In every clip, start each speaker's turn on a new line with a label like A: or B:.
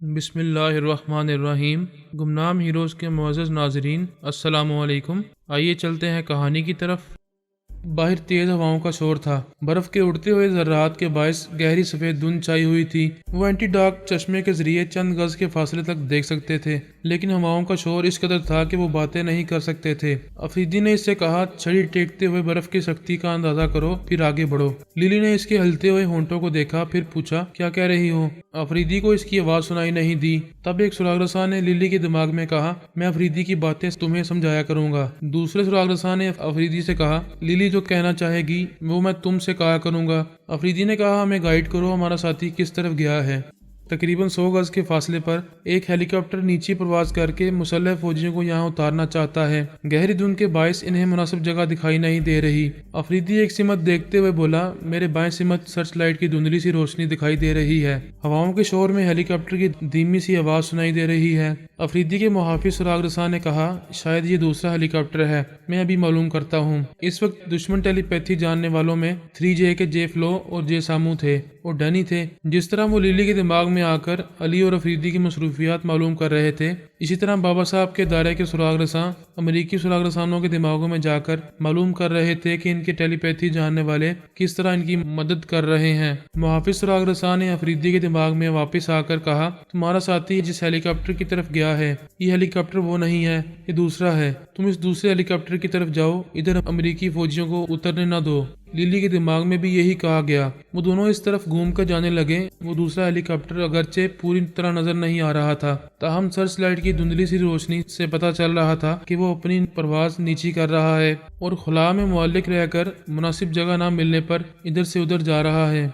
A: بسم اللہ الرحمن الرحیم۔ گمنام ہیروز کے معزز ناظرین، السلام علیکم۔ آئیے چلتے ہیں کہانی کی طرف۔ باہر تیز ہواؤں کا شور تھا۔ برف کے اڑتے ہوئے ذرات کے باعث گہری سفید دھند چھائی ہوئی تھی۔ وہ اینٹی ڈارک چشمے کے ذریعے چند گز کے فاصلے تک دیکھ سکتے تھے، لیکن ہواؤں کا شور اس قدر تھا کہ وہ باتیں نہیں کر سکتے تھے۔ افریدی نے اس سے کہا، چھڑی ٹیکتے ہوئے برف کی سختی کا اندازہ کرو، پھر آگے بڑھو۔ للی نے اس کے ہلتے ہوئے ہونٹوں کو دیکھا، پھر پوچھا، کیا کہہ رہی ہو؟ افریدی کو اس کی آواز سنائی نہیں دی۔ تب ایک سراغ رساں نے للی کے دماغ میں کہا، میں افریدی کی باتیں تمہیں سمجھایا کروں گا۔ دوسرے سراغ رساں نے افریدی سے کہا، للی جو کہنا چاہے گی وہ میں تم سے کہا کروں گا۔ افریدی نے کہا، ہمیں گائیڈ کرو، ہمارا ساتھی کس طرف گیا ہے؟ تقریباً 100 گز کے فاصلے پر ایک ہیلی کاپٹر نیچی پرواز کر کے مسلح فوجیوں کو یہاں اتارنا چاہتا ہے۔ گہری دھند کے باعث انہیں مناسب جگہ دکھائی نہیں دے رہی۔ افریدی ایک سمت دیکھتے ہوئے بولا، میرے بائیں سمت سرچ لائٹ کی دھندلی سی روشنی دکھائی دے رہی ہے۔ ہواؤں کے شور میں ہیلی کاپٹر کی دھیمی سی آواز سنائی دے رہی ہے۔ افریدی کے محافظ سراغ رساں نے کہا، شاید یہ دوسرا ہیلی کاپٹر ہے، میں ابھی معلوم کرتا ہوں۔ اس وقت دشمن ٹیلی پیتھی جاننے والوں میں 3J کے جے فلو اور جے سامو تھے اور ڈینی تھے۔ جس طرح وہ للی کے دماغ میں آ کر علی اور افریدی کی مصروفیات معلوم کر رہے تھے، اسی طرح بابا صاحب کے دائرے کے سراغ رساں امریکی سراغ رسانوں کے دماغوں میں جا کر معلوم کر رہے تھے کہ ان کے ٹیلی پیتھی جاننے والے کس طرح ان کی مدد کر رہے ہیں۔ محافظ سراغ رساں نے افریدی کے دماغ میں واپس آ کر کہا، تمہارا ساتھی جس ہیلی کاپٹر کی طرف گیا ہے، یہ ہیلی کاپٹر وہ نہیں ہے، یہ دوسرا ہے۔ تم اس دوسرے ہیلی کاپٹر کی طرف جاؤ، ادھر امریکی فوجیوں کو اترنے نہ دو۔ للی کے دماغ میں بھی یہی کہا گیا۔ وہ دونوں اس طرف گھوم کر جانے لگے۔ وہ دوسرا ہیلی کاپٹر اگرچہ پوری طرح نظر نہیں آ رہا تھا، تاہم سرچ لائٹ کی دھندلی سی روشنی سے پتہ چل رہا تھا کہ وہ اپنی پرواز نیچی کر رہا ہے اور خلا میں معلق رہ کر مناسب جگہ نہ ملنے پر ادھر سے ادھر جا رہا ہے۔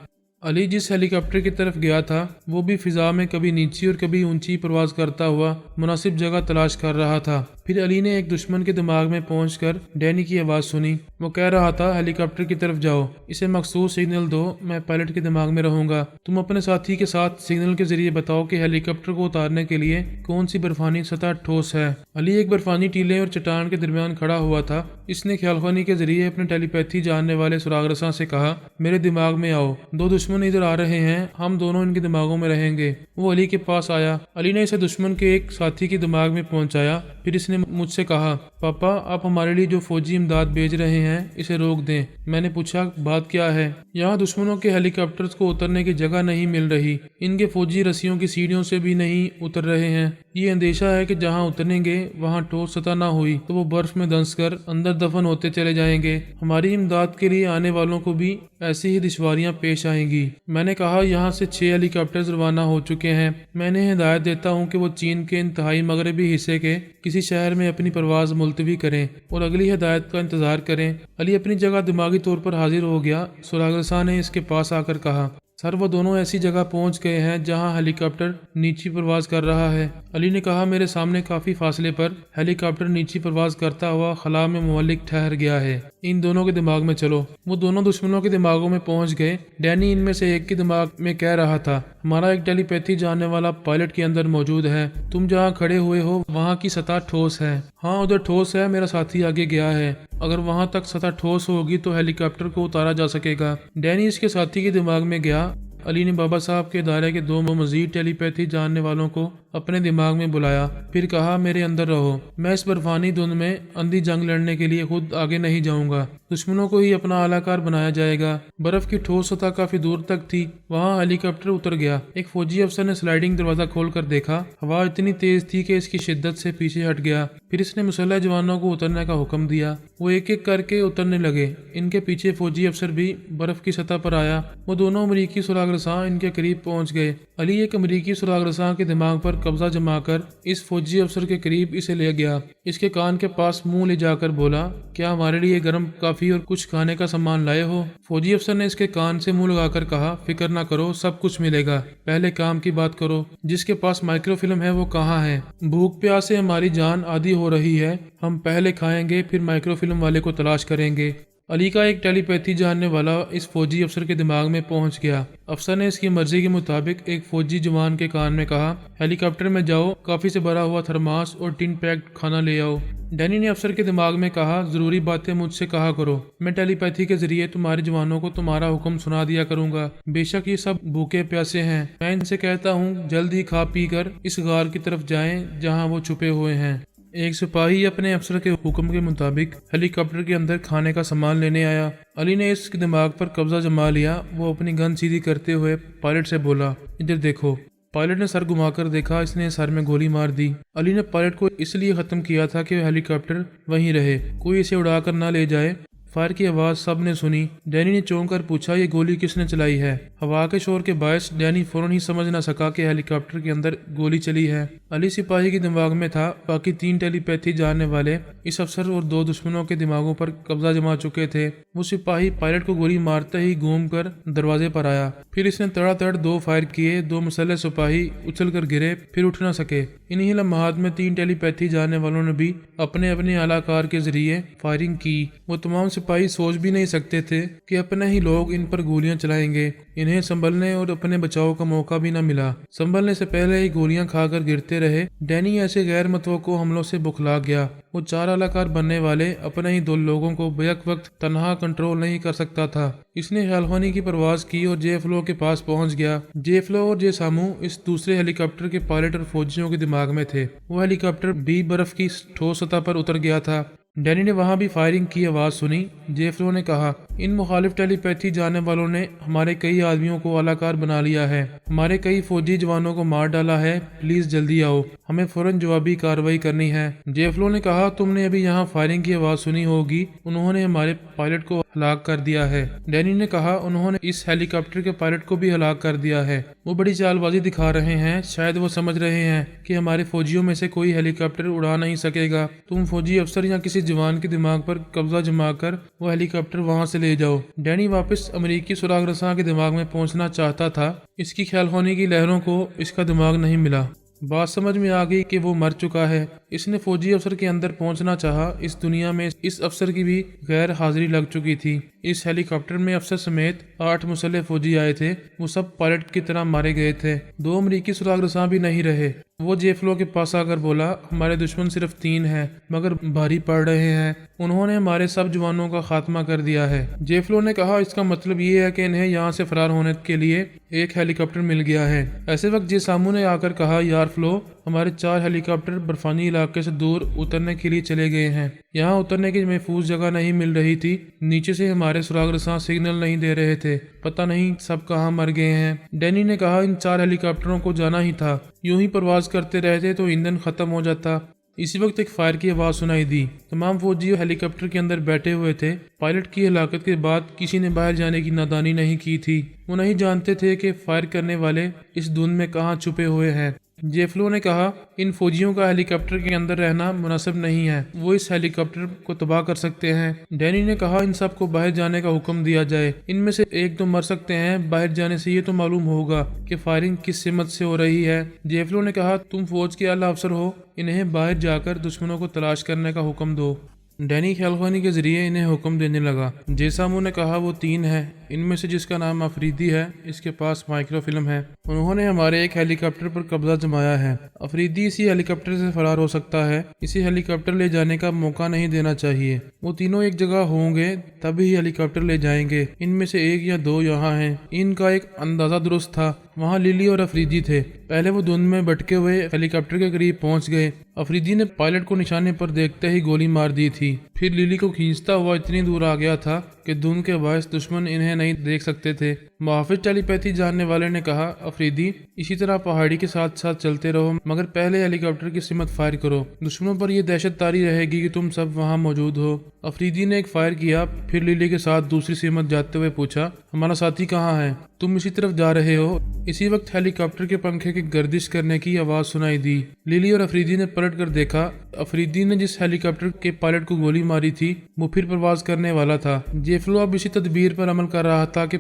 A: علی جس ہیلی کاپٹر کی طرف گیا تھا، وہ بھی فضا میں کبھی نیچی اور کبھی اونچی پرواز کرتا ہوا مناسب جگہ تلاش کر رہا تھا۔ پھر علی نے ایک دشمن کے دماغ میں پہنچ کر ڈینی کی آواز سنی۔ وہ کہہ رہا تھا، ہیلی کاپٹر کی طرف جاؤ، اسے مخصوص سگنل دو، میں پائلٹ کے دماغ میں رہوں گا۔ تم اپنے ساتھی کے ساتھ سگنل کے ذریعے بتاؤ کہ ہیلی کاپٹر کو اتارنے کے لیے کون سی برفانی سطح ٹھوس ہے۔ علی ایک برفانی ٹیلے اور چٹان کے درمیان کھڑا ہوا تھا۔ اس نے خیال خوانی کے ذریعے اپنے ٹیلی پیتھی جاننے والے سراغ رساں سے کہا، میرے دماغ میں آؤ، دو دشمن ادھر آ رہے ہیں، ہم دونوں ان کے دماغوں میں رہیں گے۔ وہ علی کے پاس آیا۔ علی نے اسے دشمن کے ایک ساتھی کے دماغ میں پہنچایا۔ پھر اس نے مجھ سے کہا، پاپا آپ ہمارے لیے جو فوجی امداد بھیج رہے ہیں اسے روک دیں۔ میں نے پوچھا، بات کیا ہے؟ یہاں دشمنوں کے ہیلی کاپٹرز کو اترنے کی جگہ نہیں مل رہی، ان کے فوجی رسیوں کی سیڑھیوں سے بھی نہیں اتر رہے ہیں۔ یہ اندیشہ ہے کہ جہاں اتریں گے وہاں ٹھوس سطح نہ ہوئی تو وہ برف میں دھنس کر اندر دفن ہوتے چلے جائیں گے۔ ہماری امداد کے لیے آنے والوں کو بھی ایسی ہی دشواریاں پیش آئیں گی۔ میں نے کہا، یہاں سے 6 ہیلی کاپٹرز روانہ ہو چکے ہیں۔ میں انہیں ہدایت دیتا ہوں کہ وہ چین کے انتہائی مغربی حصے کے کسی شہر میں اپنی پرواز ملتوی کریں اور اگلی ہدایت کا انتظار کریں۔ علی اپنی جگہ دماغی طور پر حاضر ہو گیا۔ سراغ رساں نے اس کے پاس آ کر کہا، سر وہ دونوں ایسی جگہ پہنچ گئے ہیں جہاں ہیلی کاپٹر نیچی پرواز کر رہا ہے۔ علی نے کہا، میرے سامنے کافی فاصلے پر ہیلی کاپٹر نیچی پرواز کرتا ہوا خلا میں معلق ٹھہر گیا ہے، ان دونوں کے دماغ میں چلو۔ وہ دونوں دشمنوں کے دماغوں میں پہنچ گئے۔ ڈینی ان میں سے ایک کے دماغ میں کہہ رہا تھا، ہمارا ایک ٹیلی پیتھی جاننے والا پائلٹ کے اندر موجود ہے، تم جہاں کھڑے ہوئے ہو وہاں کی سطح ٹھوس ہے۔ ہاں ادھر ٹھوس ہے، میرا ساتھی آگے گیا ہے، اگر وہاں تک سطح ٹھوس ہوگی تو ہیلی کاپٹر کو اتارا جا سکے گا۔ ڈینی اس کے ساتھی کے دماغ میں گیا۔ علی نے بابا صاحب کے دائرے کے 2 مزید ٹیلی پیتھی جاننے والوں کو اپنے دماغ میں بلایا، پھر کہا، میرے اندر رہو، میں اس برفانی دھند میں اندھی جنگ لڑنے کے لیے خود آگے نہیں جاؤں گا، دشمنوں کو ہی اپنا اعلی کار بنایا جائے گا۔ برف کی ٹھوس سطح کافی دور تک تھی، وہاں ہیلی کاپٹر اتر گیا۔ ایک فوجی افسر نے سلائڈنگ دروازہ کھول کر دیکھا، ہوا اتنی تیز تھی کہ اس کی شدت سے پیچھے ہٹ گیا۔ پھر اس نے مسلح جوانوں کو اترنے کا حکم دیا۔ وہ ایک ایک کر کے اترنے لگے۔ ان کے پیچھے فوجی افسر بھی برف کی سطح پر آیا۔ وہ دونوں امریکی سراغ رساں ان کے قریب پہنچ گئے۔ علی ایک امریکی سراغ رساں کے دماغ پر قبضہ جما کر اس فوجی افسر کے قریب اسے لے گیا۔ اس کے کان کے پاس منہ لے جا کر بولا، کیا ہمارے لیے گرم کافی اور کچھ کھانے کا سامان لائے ہو؟ فوجی افسر نے اس کے کان سے منہ لگا کر کہا، فکر نہ کرو، سب کچھ ملے گا، پہلے کام کی بات کرو، جس کے پاس مائکرو فلم ہے وہ کہاں ہے؟ بھوک پیاس سے ہماری جان آدھی ہو رہی ہے، ہم پہلے کھائیں گے پھر مائکرو فلم والے کو تلاش کریں گے۔ علی کا ایک ٹیلی پیتھی جاننے والا اس فوجی افسر کے دماغ میں پہنچ گیا۔ افسر نے اس کی مرضی کے مطابق ایک فوجی جوان کے کان میں کہا، ہیلی کاپٹر میں جاؤ، کافی سے بھرا ہوا تھرماس اور ٹن پیکڈ کھانا لے آؤ۔ ڈینی نے افسر کے دماغ میں کہا، ضروری باتیں مجھ سے کہا کرو، میں ٹیلی پیتھی کے ذریعے تمہارے جوانوں کو تمہارا حکم سنا دیا کروں گا۔ بے شک یہ سب بھوکے پیاسے ہیں، میں ان سے کہتا ہوں جلد ہی کھا پی کر اس غار کی طرف جائیں جہاں وہ چھپے ہوئے ہیں۔ ایک سپاہی اپنے افسر کے حکم کے مطابق ہیلی کاپٹر کے اندر کھانے کا سامان لینے آیا۔ علی نے اس کے دماغ پر قبضہ جما لیا۔ وہ اپنی گن سیدھی کرتے ہوئے پائلٹ سے بولا، ادھر دیکھو۔ پائلٹ نے سر گھما کر دیکھا، اس نے سر میں گولی مار دی۔ علی نے پائلٹ کو اس لیے ختم کیا تھا کہ ہیلی کاپٹر وہیں رہے، کوئی اسے اڑا کر نہ لے جائے۔ فائر کی آواز سب نے سنی۔ ڈینی نے چونک کر پوچھا، یہ گولی کس نے چلائی ہے؟ ہوا کے شور کے باعث ڈینی فوراً ہی سمجھ نہ سکا کہ ہیلی کاپٹر کے اندر گولی چلی ہے۔ علی سپاہی کے دماغ میں تھا، باقی 3 ٹیلی پیتھی جاننے والے اس افسر اور 2 دشمنوں کے دماغوں پر قبضہ جما چکے تھے۔ وہ سپاہی پائلٹ کو گولی مارتے ہی گھوم کر دروازے پر آیا، پھر اس نے تڑا تڑ 2 فائر کیے۔ 2 مسلح سپاہی اچھل کر گرے، پھر اٹھ نہ سکے۔ انہی لمحات میں 3 ٹیلی پیتھی جاننے والوں نے بھی اپنے اپنے اعلیٰ کار کے ذریعے فائرنگ کی۔ وہ تمام سپاہی سوچ بھی نہیں سکتے تھے کہ اپنے ہی لوگ ان پر گولیاں چلائیں گے۔ انہیں سنبھلنے اور اپنے بچاؤ کا موقع بھی نہ ملا، سنبھلنے سے پہلے ہی گولیاں کھا کر گرتے رہے۔ ڈینی ایسے غیر متوقع حملوں سے بکھلا گیا۔ وہ 4 اعلیٰ کار بننے والے اپنے ہی 2 لوگوں کو بیک وقت تنہا کنٹرول نہیں کر سکتا تھا۔ اس نے خیال خانی کی پرواز کی اور جے فلو کے پاس پہنچ گیا۔ جے فلو اور جے سامو اس دوسرے ہیلی کاپٹر کے پائلٹ اور فوجیوں کے دماغ میں تھے۔ وہ ہیلی کاپٹر بھی برف کی ٹھوس سطح پر اتر گیا تھا۔ ڈینی نے وہاں بھی فائرنگ کی آواز سنی۔ جے فلو نے کہا، ان مخالف ٹیلی پیتھی جانے والوں نے ہمارے کئی آدمیوں کو اعلیٰ کار بنا لیا ہے، ہمارے کئی فوجی جوانوں کو مار ڈالا ہے، پلیز جلدی آؤ، ہمیں فوراً جوابی کارروائی کرنی ہے۔ جے فلو نے کہا، تم نے ابھی یہاں فائرنگ کی آواز سنی ہوگی، انہوں نے ہمارے پائلٹ کو ہلاک کر دیا ہے۔ ڈینی نے کہا، انہوں نے اس ہیلی کاپٹر کے پائلٹ کو بھی ہلاک کر دیا ہے۔ وہ بڑی چال بازی دکھا رہے ہیں، شاید وہ سمجھ رہے ہیں کہ ہمارے فوجیوں میں سے کوئی ہیلی کاپٹر اڑا نہیں سکے گا۔ تم فوجی افسر یا کسی جوان کے دماغ پر قبضہ جما کر وہ ہیلی کاپٹر وہاں سے لے جاؤ۔ ڈینی واپس امریکی سراغ رساں کے دماغ میں پہنچنا چاہتا تھا، اس کی خیال خانی کی لہروں کو اس کا دماغ نہیں ملا۔ بات سمجھ میں آ گئی کہ وہ مر چکا ہے۔ اس نے فوجی افسر کے اندر پہنچنا چاہا۔ اس دنیا میں اس افسر کی بھی غیر حاضری لگ چکی تھی۔ اس ہیلی کاپٹر میں افسر سمیت 8 مسلح فوجی آئے تھے، وہ سب پائلٹ کی طرح مارے گئے تھے۔ 2 امریکی سراغ رساں بھی نہیں رہے۔ وہ جے فلو کے پاس آ کر بولا، ہمارے دشمن صرف 3 ہیں مگر بھاری پڑ رہے ہیں، انہوں نے ہمارے سب جوانوں کا خاتمہ کر دیا ہے۔ جے فلو نے کہا، اس کا مطلب یہ ہے کہ انہیں یہاں سے فرار ہونے کے لیے ایک ہیلی کاپٹر مل گیا ہے۔ ایسے وقت جے سامو نے آ کر کہا، یار فلو، ہمارے 4 ہیلی کاپٹر برفانی علاقے سے دور اترنے کے لیے چلے گئے ہیں، یہاں اترنے کی محفوظ جگہ نہیں مل رہی تھی، نیچے سے ہمارے سراغ رساں سگنل نہیں دے رہے تھے، پتہ نہیں سب کہاں مر گئے ہیں۔ ڈینی نے کہا، ان 4 ہیلی کاپٹروں کو جانا ہی تھا، یوں ہی پرواز کرتے رہتے تو ایندھن ختم ہو جاتا۔ اسی وقت ایک فائر کی آواز سنائی دی۔ تمام فوجی ہیلی کاپٹر کے اندر بیٹھے ہوئے تھے۔ پائلٹ کی ہلاکت کے بعد کسی نے باہر جانے کی نادانی نہیں کی تھی۔ وہ نہیں جانتے تھے کہ فائر کرنے والے اس دھند میں کہاں چھپے ہوئے ہیں۔ جے فلو نے کہا، ان فوجیوں کا ہیلی کاپٹر کے اندر رہنا مناسب نہیں ہے، وہ اس ہیلی کاپٹر کو تباہ کر سکتے ہیں۔ ڈینی نے کہا، ان سب کو باہر جانے کا حکم دیا جائے، ان میں سے ایک تو مر سکتے ہیں، باہر جانے سے یہ تو معلوم ہوگا کہ فائرنگ کس سمت سے ہو رہی ہے۔ جے فلو نے کہا، تم فوج کے اعلیٰ افسر ہو، انہیں باہر جا کر دشمنوں کو تلاش کرنے کا حکم دو۔ ڈینی خیال خانی کے ذریعے انہیں حکم دینے لگا۔ جے سامو نے کہا، وہ 3 ہیں، ان میں سے جس کا نام افریدی ہے، اس کے پاس مائکرو فلم ہے، انہوں نے ہمارے ایک ہیلی کاپٹر پر قبضہ جمایا ہے۔ افریدی اسی ہیلی کاپٹر سے فرار ہو سکتا ہے، اسی ہیلی کاپٹر لے جانے کا موقع نہیں دینا چاہیے۔ وہ تینوں ایک جگہ ہوں گے تبھی ہیلی کاپٹر لے جائیں گے، ان میں سے 1 یا 2 یہاں ہیں۔ ان کا ایک اندازہ درست تھا، وہاں لیلی اور افریدی تھے۔ پہلے وہ دھند میں بھٹکے ہوئے ہیلی کاپٹر کے قریب پہنچ گئے۔ افریدی نے پائلٹ کو نشانے پر دیکھتے ہی گولی مار دی تھی، پھر لیلی کو کھینچتا ہوا اتنی دور آ گیا تھا کہ دھند کے باعث دشمن انہیں نہیں دیکھ سکتے تھے۔ محافظ ٹیلی پیتھی جاننے والے نے کہا، افریدی، اسی طرح پہاڑی کے ساتھ ساتھ چلتے رہو، مگر پہلے ہیلی کاپٹر کی سمت فائر کرو، دشمنوں پر یہ دہشت طاری رہے گی کہ تم سب وہاں موجود ہو۔ افریدی نے ایک فائر کیا، پھر لیلی کے ساتھ دوسری سمت جاتے ہوئے پوچھا، ہمارا ساتھی کہاں ہے؟ تم اسی طرف جا رہے ہو؟ اسی وقت ہیلی کاپٹر کے پنکھے کی گردش کرنے کی آواز سنائی دی۔ لیلی اور افریدی نے پلٹ کر دیکھا، افریدی نے جس ہیلی کاپٹر کے پائلٹ کو گولی ماری تھی وہ پھر پرواز کرنے والا تھا۔ جے فلو اب اسی تدبیر پر عمل کر رہا تھا کہ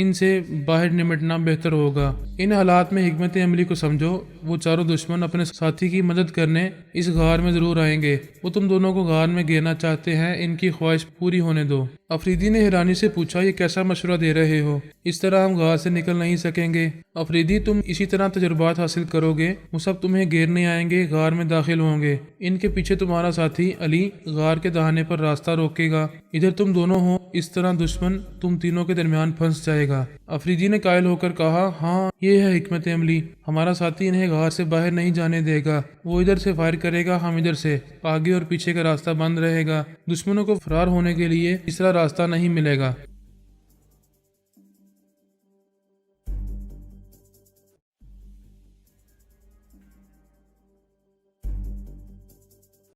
A: ان سے باہر نمٹنا بہتر ہوگا۔ ان حالات میں حکمت عملی کو سمجھو۔ وہ چاروں دشمن اپنے ساتھی کی مدد کرنے اس غار میں ضرور آئیں گے۔ وہ تم دونوں کو غار میں گرنا چاہتے ہیں، ان کی خواہش پوری ہونے دو۔ افریدی نے حیرانی سے پوچھا، یہ کیسا مشورہ دے رہے ہو؟ اس طرح ہم غار سے نکل نہیں سکیں گے۔ افریدی، تم اسی طرح تجربات حاصل کرو گے، وہ سب تمہیں گھیرنے آئیں گے، غار میں داخل ہوں گے۔ ان کے پیچھے تمہارا ساتھی علی غار کے دہانے پر راستہ روکے گا، ادھر تم دونوں ہو، اس طرح دشمن تم تینوں کے درمیان پھنس جائے گا۔ افریدی نے قائل ہو کر کہا، ہاں یہ ہے حکمت عملی، ہمارا ساتھی انہیں غار سے باہر نہیں جانے دے گا، وہ ادھر سے فائر کرے گا، ہم ادھر سے، آگے اور پیچھے کا راستہ بند رہے گا، دشمنوں کو فرار ہونے کے لیے تیسرا راستہ نہیں ملے گا۔